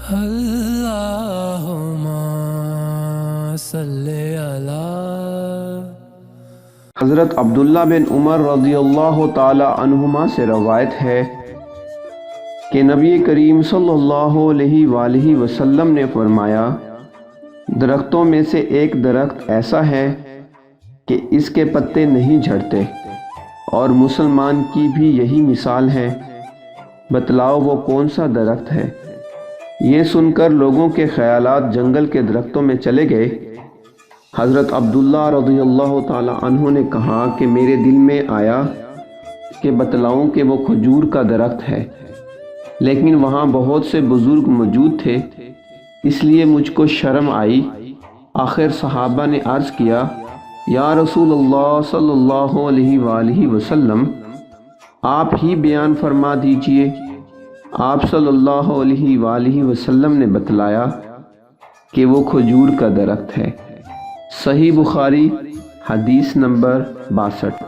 اللہم صلی علی۔ حضرت عبداللہ بن عمر رضی اللہ تعالی عنہما سے روایت ہے کہ نبی کریم صلی اللہ علیہ وآلہ وسلم نے فرمایا، درختوں میں سے ایک درخت ایسا ہے کہ اس کے پتے نہیں جھڑتے، اور مسلمان کی بھی یہی مثال ہے، بتلاؤ وہ کون سا درخت ہے؟ یہ سن کر لوگوں کے خیالات جنگل کے درختوں میں چلے گئے۔ حضرت عبداللہ رضی اللہ تعالی عنہ نے کہا کہ میرے دل میں آیا کہ بتلاؤں کہ وہ کھجور کا درخت ہے، لیکن وہاں بہت سے بزرگ موجود تھے، اس لیے مجھ کو شرم آئی۔ آخر صحابہ نے عرض کیا، یا رسول اللہ صلی اللہ علیہ وآلہ وسلم، آپ ہی بیان فرما دیجئے۔ آپ صلی اللہ علیہ وآلہ وسلم نے بتلایا کہ وہ کھجور کا درخت ہے۔ صحیح بخاری، حدیث نمبر 62۔